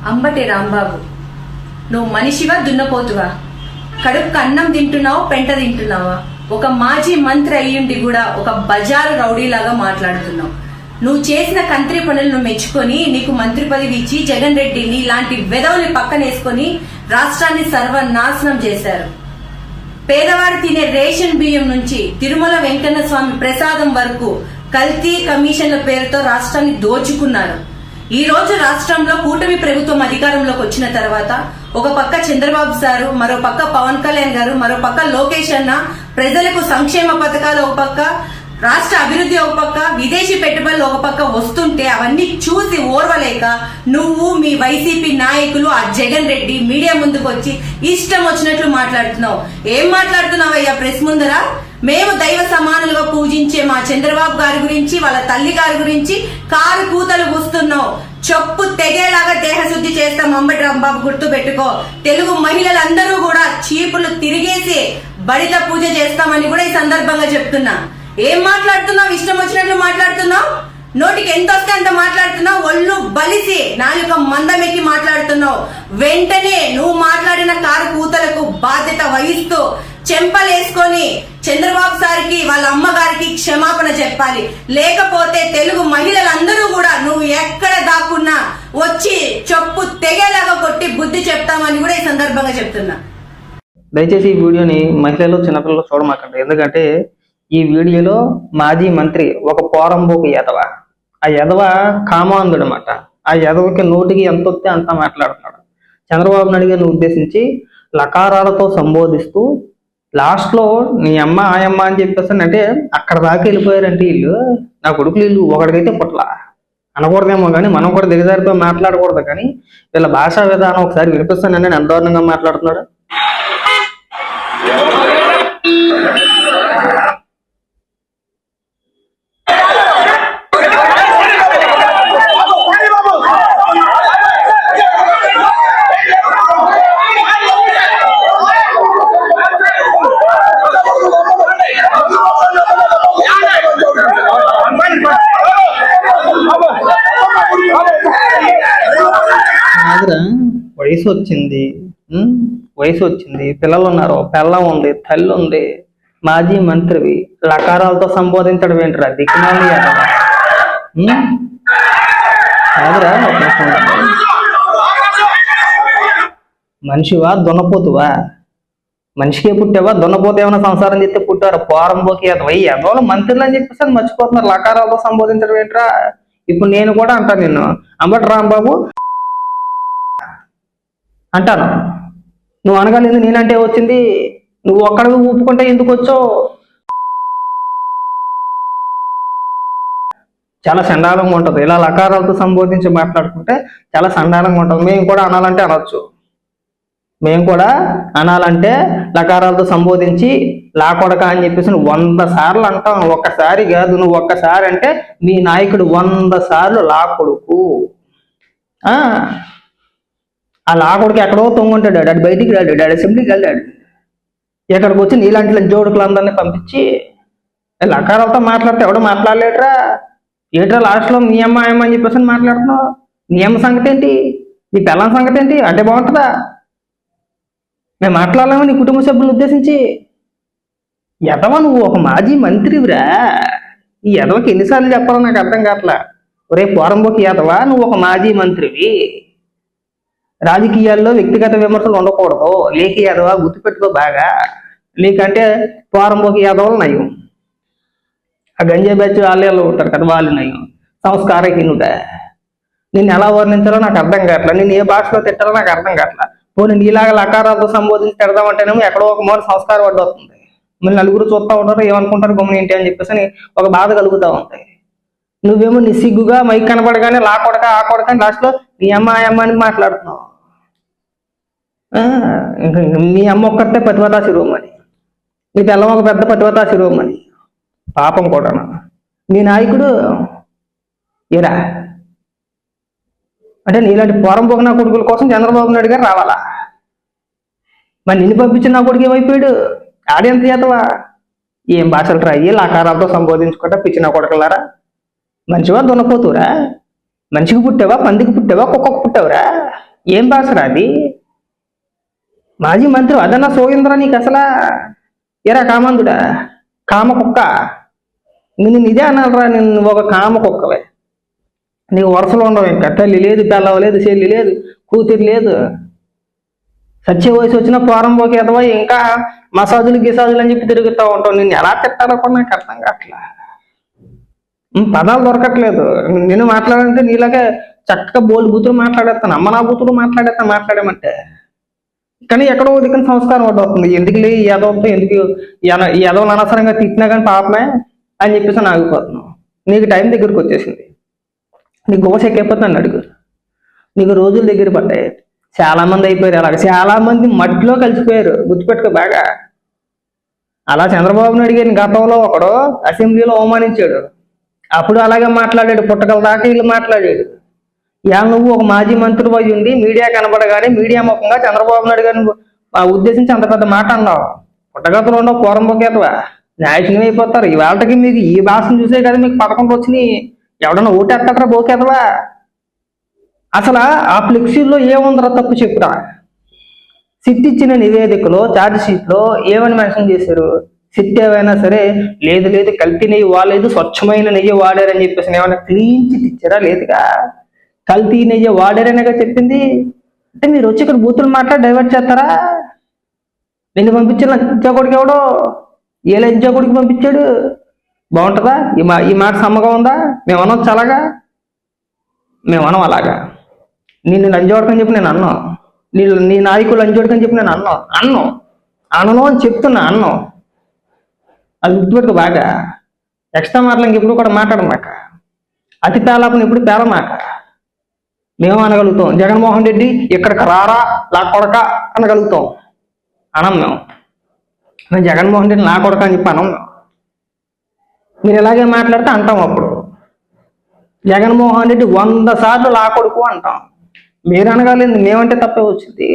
అంబటి రాంబాబు, నువ్వు మనిషివా దున్నపోతువా? కడుపుకు అన్నం తింటున్నావు, పెంట తింటున్నావా? ఒక మాజీ మంత్రి అయ్యుండి కూడా ఒక బజారు రౌడీలాగా మాట్లాడుతున్నావు. నువ్వు చేసిన కంత్రి పనులను మెచ్చుకొని నీకు మంత్రి పదవి ఇచ్చి జగన్ రెడ్డిని ఇలాంటి వెధవుని పక్కనేసుకొని రాష్ట్రాన్ని సర్వనాశనం చేశారు. పేదవాడు తినే రేషన్ బియ్యం నుంచి తిరుమల వెంకన్న స్వామి ప్రసాదం వరకు కల్తీ కమిషన్ల పేరుతో రాష్ట్రాన్ని దోచుకున్నారు. ఈ రోజు రాష్ట్రంలో కూటమి ప్రభుత్వం అధికారంలోకి వచ్చిన తర్వాత ఒక పక్క చంద్రబాబు సారు, మరో పక్క పవన్ కళ్యాణ్ గారు, మరో పక్క లోకేష్ అన్న ప్రజలకు సంక్షేమ పథకాలు ఒక పక్క, రాష్ట్ర అభివృద్ధి ఒక పక్క, విదేశీ పెట్టుబడులు ఒక పక్క వస్తుంటే అవన్నీ చూసి ఓర్వలేక నువ్వు మీ వైసీపీ నాయకులు ఆ జగన్ రెడ్డి మీడియా ముందుకు వచ్చి ఇష్టం వచ్చినట్లు మాట్లాడుతున్నావు. ఏం మాట్లాడుతున్నావయ్యా ప్రెస్ ముందర? మేము దైవ సమానులుగా పూజించే మా చంద్రబాబు గారి గురించి, వాళ్ళ తల్లి గారి గురించి కారు కూతలు కూస్తున్నావు. చెప్పు తెగేలాగా దేహశుద్ధి చేస్తాం అంబటి రాంబాబు, గుర్తు పెట్టుకో. తెలుగు మహిళలందరూ కూడా చీపులు తిరిగేసి బడిత పూజ చేస్తామని కూడా ఈ సందర్భంగా చెప్తున్నా. ఏం మాట్లాడుతున్నావు? ఇష్టం వచ్చినట్లు మాట్లాడుతున్నావు. నోటికి ఎంత వస్తే అంత మాట్లాడుతున్నావు. ఒళ్ళు బలిసి నాలుక మందమెక్కి మాట్లాడుతున్నావు. వెంటనే నువ్వు మాట్లాడిన కారు కూతలకు బాధ్యత వహిస్తూ చెంపలేసుకొని చంద్రబాబు సారికి, వాళ్ళ అమ్మగారికి క్షమాపణ చెప్పాలి. లేకపోతే తెలుగు మహిళలందరూ కూడా నువ్వు ఎక్కడ దాక్కున్నా వచ్చి చెప్పు తెగేలాగా కొట్టి బుద్ధి చెప్తామని కూడా ఈ సందర్భంగా చెప్తున్నా. దయచేసి ఈ వీడియోని మహిళలు, చిన్నపిల్లలు చూడమాకండి. ఎందుకంటే ఈ వీడియోలో మాజీ మంత్రి ఒక పోరంబోకు ఎదవ, ఆ ఎదవ కామాంధుడు అన్నమాట. ఆ ఎదవకి నోటికి ఎంత వస్తే అంత మాట్లాడుతున్నాడు. చంద్రబాబు నాయుడు గారిని ఉద్దేశించి లకారాలతో సంబోధిస్తూ లాస్ట్ లో నీ అమ్మ ఆయమ్మ అని చెప్పేసి అంటే అక్కడ దాకా వెళ్ళిపోయారంటే వీళ్ళు, నా కొడుకులు వీళ్ళు ఒకడికైతే పుట్ల అనకూడదేమో కానీ మనం కూడా దిగజారితో మాట్లాడకూడదు. కానీ వీళ్ళ భాషా విధానం ఒకసారి వినిపిస్తానండి. నేను ఎంత దారుణంగా మాట్లాడుతున్నాడు. వయసు వచ్చింది, పిల్లలు ఉన్నారు, పిల్లం ఉంది, తల్లి ఉంది, మాజీ మంత్రివి, లకారాలతో సంబోధించడం ఏంటరా దిక్కుమాలి కాదురా. మనిషివా దున్నపోతువా? మనిషికే పుట్టావా? దున్నపోతే ఏమైనా సంసారం చేస్తే పుట్టారా? పోరంబోకి ఎదవలు మంత్రులు అని చెప్పేసి అని మర్చిపోతున్నారు. లకారాలతో సంబోధించడం ఏంట్రా? ఇప్పుడు నేను కూడా అంటాను, నిన్ను అంబటి రాంబాబు అంటాను. నువ్వు అనగలేదు, నేనంటే వచ్చింది. నువ్వు ఒక్కడివి ఊపుకుంటే ఎందుకు వచ్చావు? చాలా సండాలంగా ఉంటుంది. ఇలా లకారాలతో సంబోధించి మాట్లాడుకుంటే చాలా సండాలంగా ఉంటుంది. మేము కూడా అనాలంటే అనొచ్చు. మేము కూడా అనాలంటే లకారాలతో సంబోధించి లాకొడక అని చెప్పేసి 100 సార్లు అంటాం. ఒక్కసారి కాదు, నువ్వు ఒక్కసారి అంటే మీ నాయకుడు 100 సార్లు లాకొడుకు. ఆ లాకొడుకు ఎక్కడో తొంగుంటాడు, అటు బయటికి రాడు, డాడీ అసెంబ్లీకి వెళ్ళాడు. ఎక్కడికి వచ్చి నీలాంటి జోడుకులందరినీ పంపించి లకారాలతో మాట్లాడితే ఎవడో మాట్లాడలేట్రా. ఏట్రా లాస్ట్లో మీ అమ్మ అమ్మ అని చెప్పేసి మాట్లాడుతున్నావు. నీ అమ్మ సంగతి ఏంటి? నీ పిల్లల సంగతి ఏంటి? అంటే బాగుంటుందా? మేము మాట్లాడలేము నీ కుటుంబ సభ్యులను ఉద్దేశించి. ఎదవ నువ్వు ఒక మాజీ మంత్రివిరా. ఈ ఎదవకి ఎన్నిసార్లు చెప్పాలో నాకు అర్థం కావట్లా. ఒరే పోరంబోకి ఎదవ, నువ్వు ఒక మాజీ మంత్రివి. రాజకీయాల్లో వ్యక్తిగత విమర్శలు ఉండకూడదు. లేక ఎదవ గుర్తుపెట్టుకో బాగా. నీకంటే పోరంబోకి ఎదవలు నయం. ఆ గంజా బ్యాచ్ వాళ్ళు ఉంటారు కదా, వాళ్ళు నయం. సంస్కారహీనుడా. నిన్ను ఎలా వర్ణించాలో నాకు అర్థం కావట్లా. నేను ఏ భాషలో తిట్టాలో నాకు అర్థం కావట్లా. పోనీ నీలాగా లకారాలతో సంబోధించి తిడదామంటేనేమో ఎక్కడో ఒక మూల సంస్కారం అడ్డు వస్తుంది. మళ్ళీ నలుగురు చూస్తూ ఉంటారు, ఏమనుకుంటారు గమ్మున ఏంటి అని చెప్పేసి ఒక బాధ కలుగుతూ ఉంటాయి. నువ్వేమో నీ సిగ్గుగా మైక్ కనపడగానే లాకొడక ఆ కొడక లాస్ట్లో నీ అమ్మ ఆయమ్మ అని మాట్లాడుతున్నావు. మీ అమ్మ ఒక్కరితే పతివతా శిరోమణి, నీ పిల్లం ఒక పెద్ద పతివతా శిరోమణి. పాపం కూడా నీ నాయకుడు ఏరా అంటే నీలాంటి పోరంబోకు నా కొడుకుల కోసం చంద్రబాబు నాయుడు గారు రావాలా? మరి నిన్ను పంపించిన నా కొడుకు ఏమైపోయాడు? ఆడెంత చేతవా? ఏం భాషలు రాయి లకారాలతో సంబోధించుకుంటా పిచ్చిన కొడకలారా. మంచివా దున్నపోతురా? మనిషికి పుట్టావా, పందికి పుట్టావా, కుక్కకు పుట్టావురా? ఏం భాషరా అది? మాజీ మంత్రి అదన్నా సోయింద్రా నీకు అసలా? ఎరా కామందుడా, కామ కుక్క, నేను ఇదే అనాలరా, నేను ఒక కామ కుక్కవే. నీకు వరుసలు ఉండవు, ఇంకా తల్లి లేదు, పిల్లవ లేదు, చెల్లి లేదు, కూతురు లేదు. సత్య వయసు వచ్చిన పోరంబోకి ఎదవా ఇంకా మసాజులు గిసాజులు అని చెప్పి తిరుగుతూ ఉంటావు. నిన్ను ఎలా తిట్టాలో కూడా నాకు అర్థం కావట్లా. పదాలు దొరకట్లేదు. నేను మాట్లాడాలంటే నీలాగే చక్కగా బోల్డ్ బూతులు మాట్లాడేస్తాను, అమ్మ నా బూతులు మాట్లాడేమంటే. కానీ ఎక్కడో దిక్కున సంస్కారం ఒకటి అవుతుంది. ఎందుకు లే ఈ యదవతో, ఎందుకు ఈ యదవలు అనవసరంగా తిట్టినా కానీ పాపమే అని చెప్పేసి ఆగిపోతున్నావు. నీకు టైం దగ్గరికి వచ్చేసింది, నీకు గోస ఎక్కిపోతున్నాను అడుగు. నీకు రోజులు దగ్గర పడ్డాయి. చాలా మంది అయిపోయారు అలాగ, చాలా మంది మట్టిలో కలిసిపోయారు, గుర్తుపెట్టుకో బాగా. అలా చంద్రబాబు నాయుడు గారిని గతంలో ఒకడు అసెంబ్లీలో అవమానించాడు, అప్పుడు అలాగే మాట్లాడాడు, పుట్టకల దాకా వీళ్ళు మాట్లాడాడు. యా నువ్వు ఒక మాజీ మంత్రి పోయి ఉండి మీడియా కనబడగానే మీడియా ముఖంగా చంద్రబాబు నాయుడు గారిని ఉద్దేశించి అంత పెద్ద మాట అన్నావు. పుట్టగతులు ఉండవు, పూరంబోకేతవా, న్యాయసిని అయిపోతారు. ఇవాళకి మీకు ఈ భాషను చూసే కదా మీకు 11 వచ్చినాయి. ఎవడన్నా ఓటేస్తాడరా బోకేతవా? అసలు ఆ ఫ్లెక్సీల్లో ఏముందరా తప్పు చెప్పురా? సిట్ ఇచ్చిన నివేదికలో ఛార్జ్ షీట్లో ఏమని మెన్షన్ చేశారు? సిట్ ఏవైనా సరే లేదు కల్తీ నెయ్యి వాడలేదు, స్వచ్ఛమైన నెయ్యి వాడారని చెప్పేసి ఏమైనా క్లీన్ చిట్ ఇచ్చారా? లేదుగా, కల్తీ నెయ్యి వాడారనేగా చెప్పింది. అంటే మీరు వచ్చి ఇక్కడ బూతులు మాట్లాడి డైవర్ట్ చేస్తారా? నిన్ను పంపించిన లంచగొడికి ఎవడో, ఏ లంచగొడికి పంపించాడు? బాగుంటుందా ఈ మాట? సమ్మగా ఉందా? మేము అనొచ్చు అలాగా? మేము అనం అలాగా. నిన్ను లంచగొడకని చెప్పి నేను అన్నాం, నీ నాయకులు లంచగొడకని చెప్పి నేను అన్నను అని చెప్తున్నా, అన్నం. అది గుర్తుపెట్టుకో బాగా. ఎక్స్ట్రా మాటలు ఇంకెప్పుడు కూడా మాట్లాడమాక, అతి పేలాపని ఎప్పుడు పేలమాక. మేము అనగలుగుతాం, జగన్మోహన్ రెడ్డి ఇక్కడికి రారా నా కొడక అనగలుగుతాం, అనం మేము జగన్మోహన్ రెడ్డి నా కొడక అని చెప్పి అనం మేము. మీరు ఇలాగే మాట్లాడితే అంటాం. అప్పుడు జగన్మోహన్ రెడ్డి 100 సార్లు నా కొడుకు అంటాం. మీరు అనగలేదు, మేమంటే తప్పే వచ్చింది.